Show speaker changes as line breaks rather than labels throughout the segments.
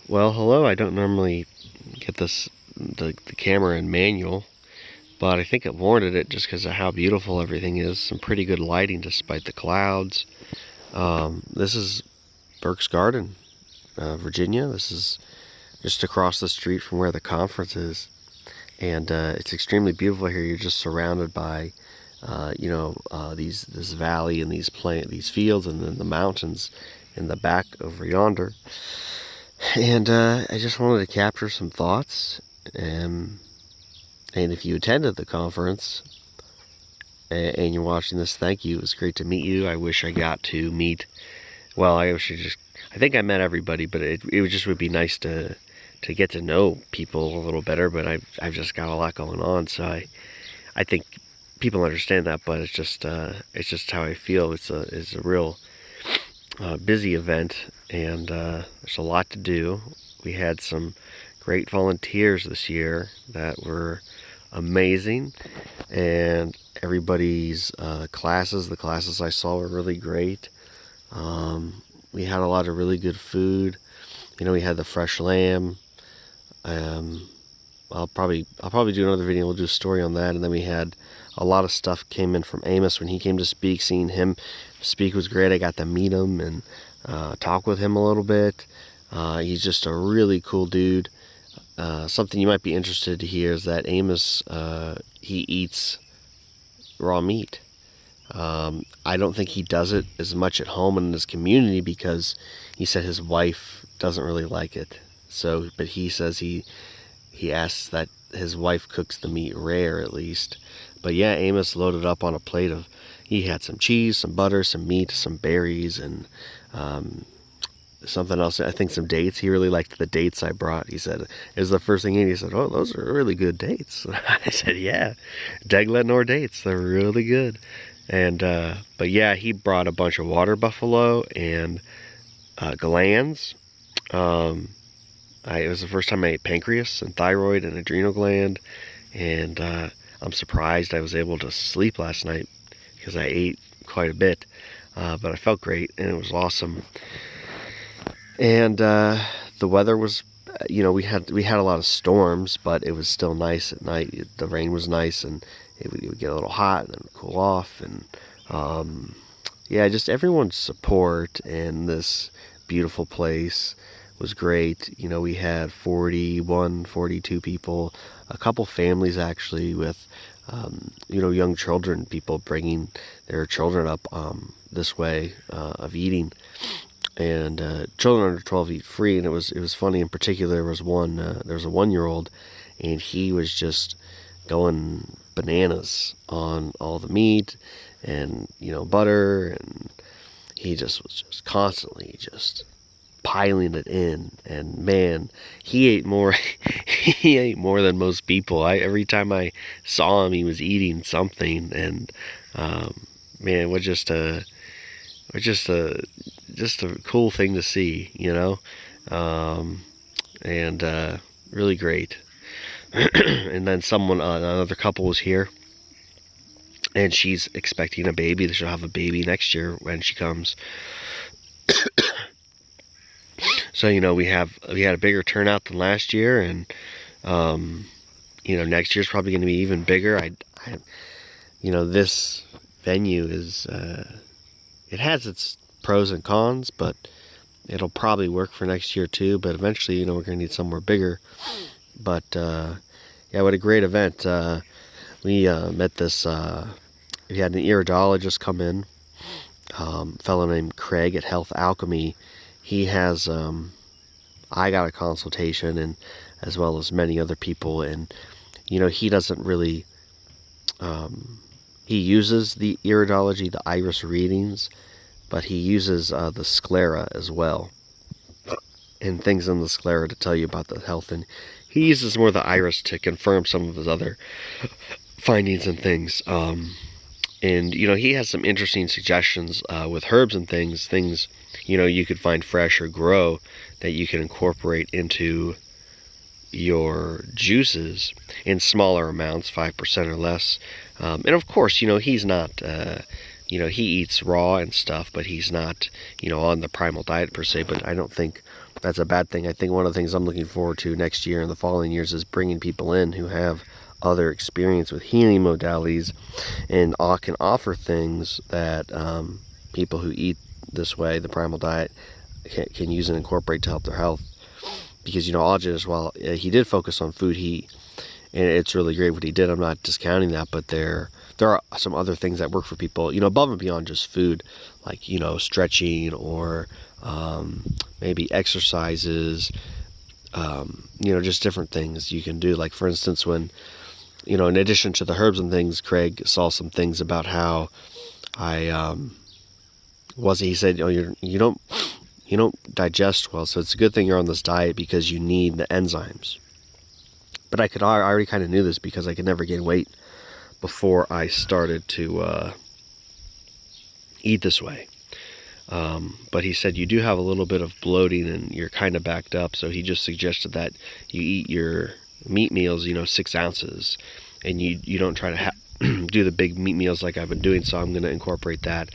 Well, hello. I don't normally get the camera in manual, but I think I warranted it just because of how beautiful everything is. Some pretty good lighting despite the clouds. This is Burke's Garden, Virginia. This is just across the street from where the conference is, and it's extremely beautiful here. You're just surrounded by, this valley and these fields, and then the mountains in the back over yonder. And I just wanted to capture some thoughts. And if you attended the conference and you're watching this, thank you. It was great to meet you. I wish I got to meet. Well, I think I met everybody, but it would be nice to get to know people a little better. But I've just got a lot going on, so I think people understand that. But it's just how I feel. It's a real busy event, and there's a lot to do. We had some great volunteers this year that were amazing, and everybody's the classes I saw were really great. We had a lot of really good food. We had the fresh lamb. I'll probably do another video. We'll do a story on that. And then we had a lot of stuff came in from Amos when he came to speak. Seeing him speak was great. I got to meet him and talk with him a little bit. He's just a really cool dude. Something you might be interested to hear is that Amos, he eats raw meat. I don't think he does it as much at home and in his community because he said his wife doesn't really like it. But he says he asks that his wife cooks the meat rare at least. But yeah, Amos loaded up on a plate of, he had some cheese, some butter, some meat, some berries, and something else. I think some dates. He really liked the dates I brought. He said, it was the first thing he said, "Oh, those are really good dates." I said, "Yeah, Deglenor dates. They're really good." And but yeah, he brought a bunch of water buffalo and glands. It was the first time I ate pancreas and thyroid and adrenal gland, and I'm surprised I was able to sleep last night because I ate quite a bit, but I felt great and it was awesome. And the weather was, we had a lot of storms, but it was still nice at night. The rain was nice, and it would get a little hot and then it would cool off. And just everyone's support in this beautiful place was great. We had 42 people, a couple families actually with, young children, people bringing their children up this way of eating. And children under 12 eat free, and it was funny. In particular, there was a 1-year-old, and he was just going bananas on all the meat and butter, and he just was just constantly just piling it in. And man, he ate more. He ate more than most people. Every time I saw him, he was eating something, and man, it was just a cool thing to see, and really great. And then another couple was here, and she's expecting a baby. She'll have a baby next year when she comes. So we had a bigger turnout than last year, and next year's probably going to be even bigger. This venue is it has its pros and cons, but it'll probably work for next year too. But eventually, we're going to need somewhere bigger. But what a great event. We met this, we had an iridologist come in, a fellow named Craig at Health Alchemy. He has, I got a consultation, and as well as many other people, and he doesn't really, he uses the iridology, the iris readings, but he uses the sclera as well, and things in the sclera to tell you about the health. And he uses more the iris to confirm some of his other findings and things. And he has some interesting suggestions with herbs and things you could find fresh or grow that you can incorporate into your juices in smaller amounts, 5% or less. And of course, he's not you know, he eats raw and stuff, but he's not, you know, on the primal diet per se. But I don't think that's a bad thing. I think one of the things I'm looking forward to next year and the following years is bringing people in who have other experience with healing modalities and can offer things that people who eat this way, the primal diet, can use and incorporate to help their health. Because, you know, Ajit, while he did focus on food, and it's really great what he did, I'm not discounting that, but there are some other things that work for people, you know, above and beyond just food, like, you know, stretching or maybe exercises, you know, just different things you can do. Like, for instance, when, you know, in addition to the herbs and things, Craig saw some things about how he said, oh, you don't digest well, so it's a good thing you're on this diet because you need the enzymes. But I already kind of knew this because I could never gain weight before I started to eat this way. But he said you do have a little bit of bloating and you're kind of backed up, so he just suggested that you eat your meat meals, you know, 6 ounces, and you don't try to do the big meat meals like I've been doing. So I'm going to incorporate that.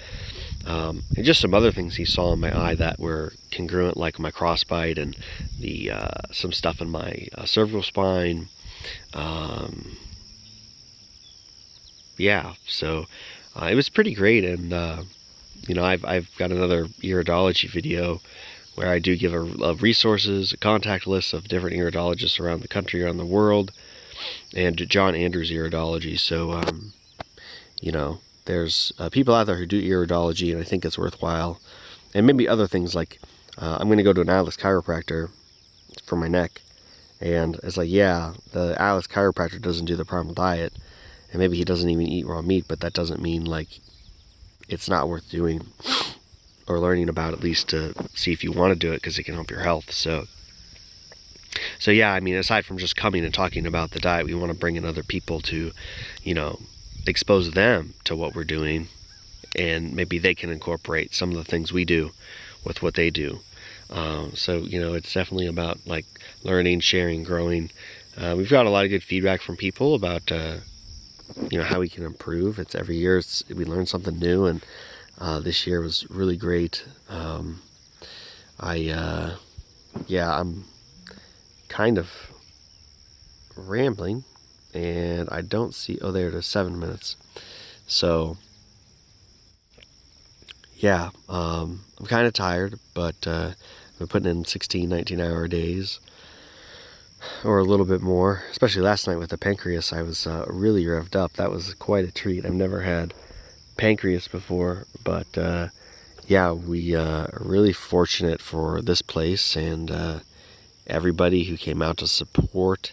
And just some other things he saw in my eye that were congruent, like my crossbite and the some stuff in my cervical spine. Yeah, so it was pretty great. And you know, I've got another iridology video where I do give a resources, a contact list of different iridologists around the country, around the world, and John Andrews Iridology. So you know, there's people out there who do iridology, and I think it's worthwhile. And maybe other things like, I'm going to go to an Alex chiropractor for my neck. And it's like, yeah, the Alex chiropractor doesn't do the primal diet. And maybe he doesn't even eat raw meat, but that doesn't mean, like, it's not worth doing or learning about, at least to see if you want to do it, because it can help your health. So yeah, I mean, aside from just coming and talking about the diet, we want to bring in other people to, you know, expose them to what we're doing, and maybe they can incorporate some of the things we do with what they do. So, you know, it's definitely about, like, learning, sharing, growing. We've got a lot of good feedback from people about, you know, how we can improve. It's every year we learn something new, and this year was really great. Yeah, I'm kind of rambling, and I don't see, oh, there it is, 7 minutes. So yeah, I'm kind of tired, but I've been putting in 16, 19-hour days, or a little bit more. Especially last night with the pancreas, I was really revved up. That was quite a treat. I've never had pancreas before, but yeah, we are really fortunate for this place and everybody who came out to support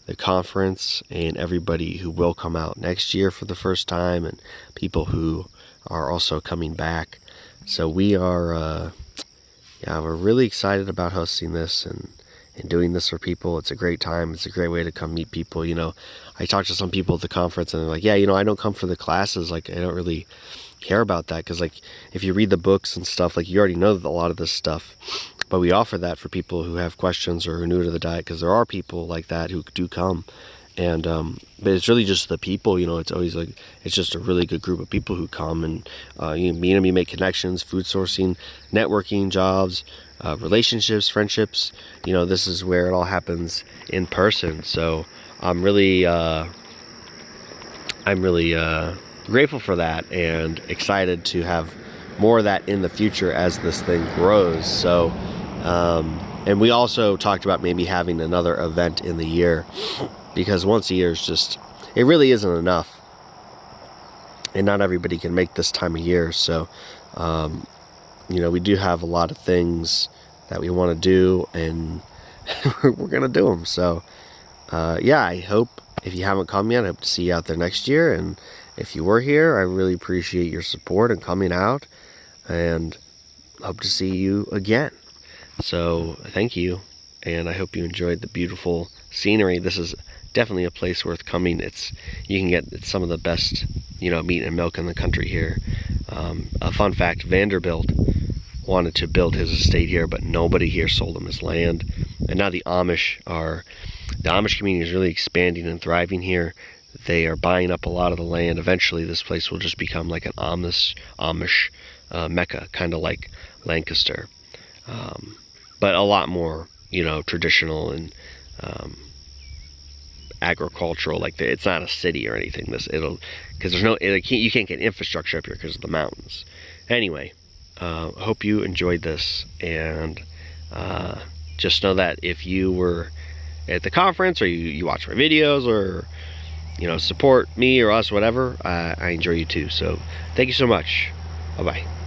the conference, and everybody who will come out next year for the first time, and people who are also coming back. So we are, yeah, we're really excited about hosting this and doing this for people. It's a great time. It's a great way to come meet people. You know, I talked to some people at the conference, and they're like, yeah, you know, I don't come for the classes. Like, I don't really care about that, because, like, if you read the books and stuff, like, you already know a lot of this stuff. But we offer that for people who have questions or who are new to the diet, because there are people like that who do come. And but it's really just the people, you know, it's always like, it's just a really good group of people who come, and you meet them, you make connections, food sourcing, networking, jobs, relationships, friendships. You know, this is where it all happens in person. So I'm really grateful for that, and excited to have more of that in the future as this thing grows. So and we also talked about maybe having another event in the year, because once a year is just, it really isn't enough, and not everybody can make this time of year. So you know, we do have a lot of things that we want to do, and we're gonna do them. So yeah, I hope, if you haven't come yet, I hope to see you out there next year. And if you were here, I really appreciate your support and coming out, and hope to see you again. So thank you, and I hope you enjoyed the beautiful scenery. This is definitely a place worth coming. You can get some of the best, you know, meat and milk in the country here. A fun fact: Vanderbilt wanted to build his estate here, but nobody here sold him his land. And now the Amish community is really expanding and thriving here. they are buying up a lot of the land. Eventually this place will just become like an Amish mecca, kind of like Lancaster, but a lot more, you know, traditional and agricultural. Like it's not a city or anything. Because there's no, you can't get infrastructure up here because of the mountains. Anyway, hope you enjoyed this, and just know that if you were at the conference, or you watch my videos, or you know, support me or us, whatever, I enjoy you too. So thank you so much. Bye bye.